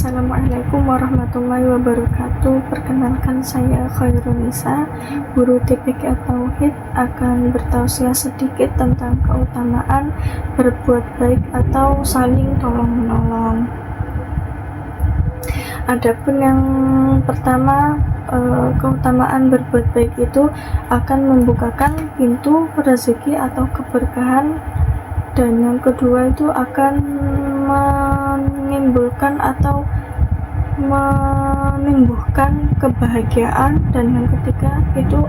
Assalamualaikum warahmatullahi wabarakatuh. Perkenalkan, saya Khairunisa, guru TPK Tauhid, akan bertausiah sedikit tentang keutamaan berbuat baik atau saling tolong-menolong. Adapun yang pertama, keutamaan berbuat baik itu akan membukakan pintu rezeki atau keberkahan, dan yang kedua itu akan menimbulkan atau menumbuhkan kebahagiaan, dan yang ketiga itu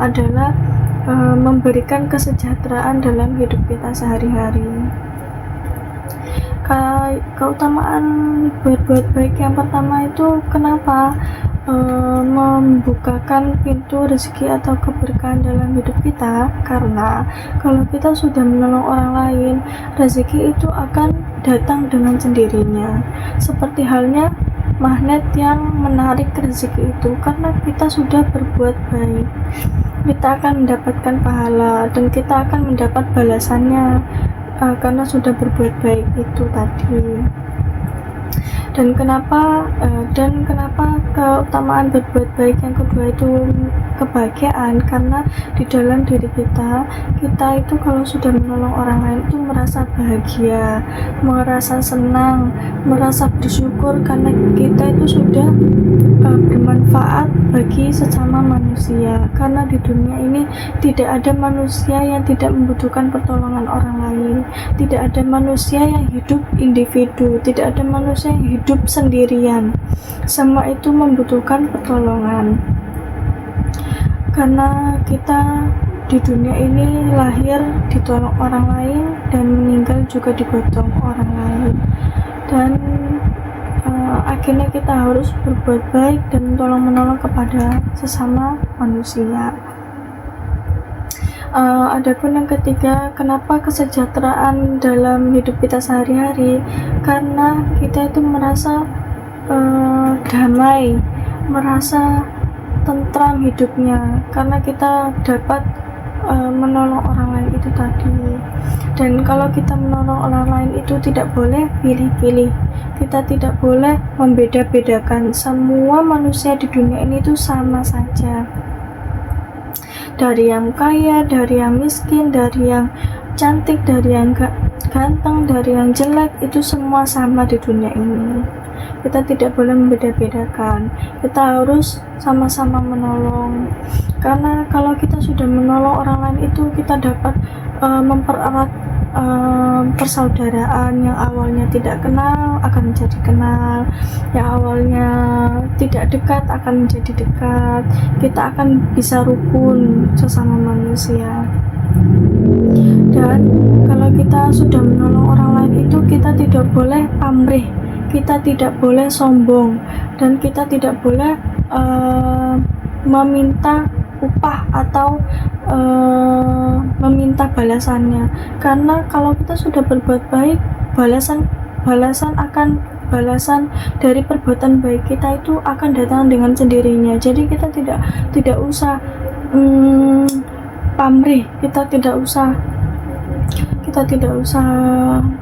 adalah memberikan kesejahteraan dalam hidup kita sehari-hari. Keutamaan berbuat baik yang pertama itu kenapa membukakan pintu rezeki atau keberkahan dalam hidup kita? Karena kalau kita sudah menolong orang lain, rezeki itu akan datang dengan sendirinya, seperti halnya magnet yang menarik rezeki itu. Karena kita sudah berbuat baik, kita akan mendapatkan pahala dan kita akan mendapat balasannya karena sudah berbuat baik itu tadi. Dan kenapa keutamaan berbuat baik yang kedua itu kebahagiaan? Karena di dalam diri kita itu kalau sudah menolong orang lain itu merasa bahagia, merasa senang, merasa bersyukur karena kita itu sudah bermanfaat bagi sesama manusia. Karena di dunia ini tidak ada manusia yang tidak membutuhkan pertolongan orang lain, tidak ada manusia yang hidup individu, tidak ada manusia yang hidup sendirian. Semua itu membutuhkan pertolongan. Karena kita di dunia ini lahir ditolong orang lain dan meninggal juga digotong orang lain, dan akhirnya kita harus berbuat baik dan tolong-menolong kepada sesama manusia. Adapun yang ketiga, kenapa kesejahteraan dalam hidup kita sehari-hari? Karena kita itu merasa damai, merasa tentram hidupnya, karena kita dapat menolong orang lain itu tadi. Dan kalau kita menolong orang lain itu tidak boleh pilih-pilih, kita tidak boleh membeda-bedakan. Semua manusia di dunia ini itu sama saja, dari yang kaya, dari yang miskin, dari yang cantik, dari yang ganteng, dari yang jelek, itu semua sama di dunia ini. Kita tidak boleh membeda-bedakan, kita harus sama-sama menolong. Karena kalau kita sudah menolong orang lain itu kita dapat mempererat persaudaraan. Yang awalnya tidak kenal akan menjadi kenal, yang awalnya tidak dekat akan menjadi dekat. Kita akan bisa rukun sesama manusia. Dan kalau kita sudah menolong orang lain itu kita tidak boleh pamrih, kita tidak boleh sombong, dan kita tidak boleh meminta upah atau meminta balasannya. Karena kalau kita sudah berbuat baik, balasan dari perbuatan baik kita itu akan datang dengan sendirinya. Jadi kita tidak usah pamrih, kita tidak usah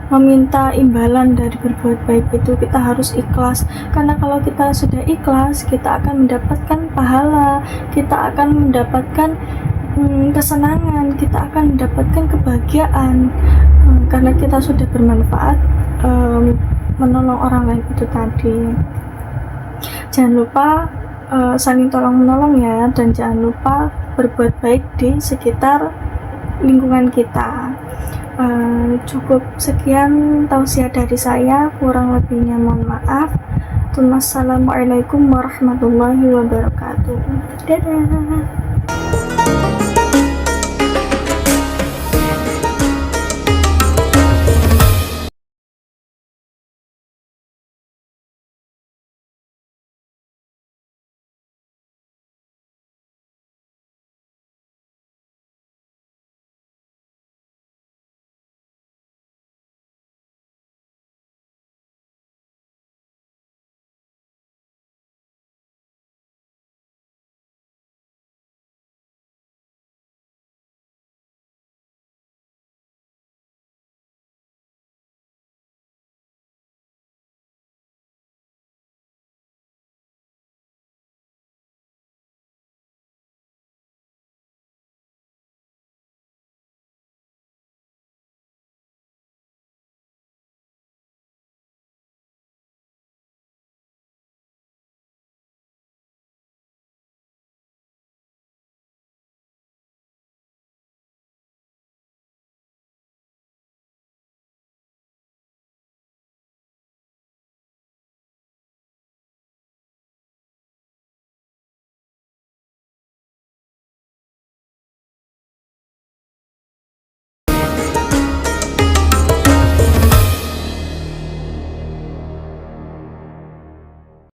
meminta imbalan dari berbuat baik itu. Kita harus ikhlas, karena kalau kita sudah ikhlas, kita akan mendapatkan pahala, kita akan mendapatkan kesenangan, kita akan mendapatkan kebahagiaan, karena kita sudah bermanfaat menolong orang lain itu tadi. Jangan lupa saling tolong menolong ya, dan jangan lupa berbuat baik di sekitar lingkungan kita. Cukup sekian tausiah dari saya, kurang lebihnya mohon maaf. Wassalamualaikum warahmatullahi wabarakatuh. Dadah.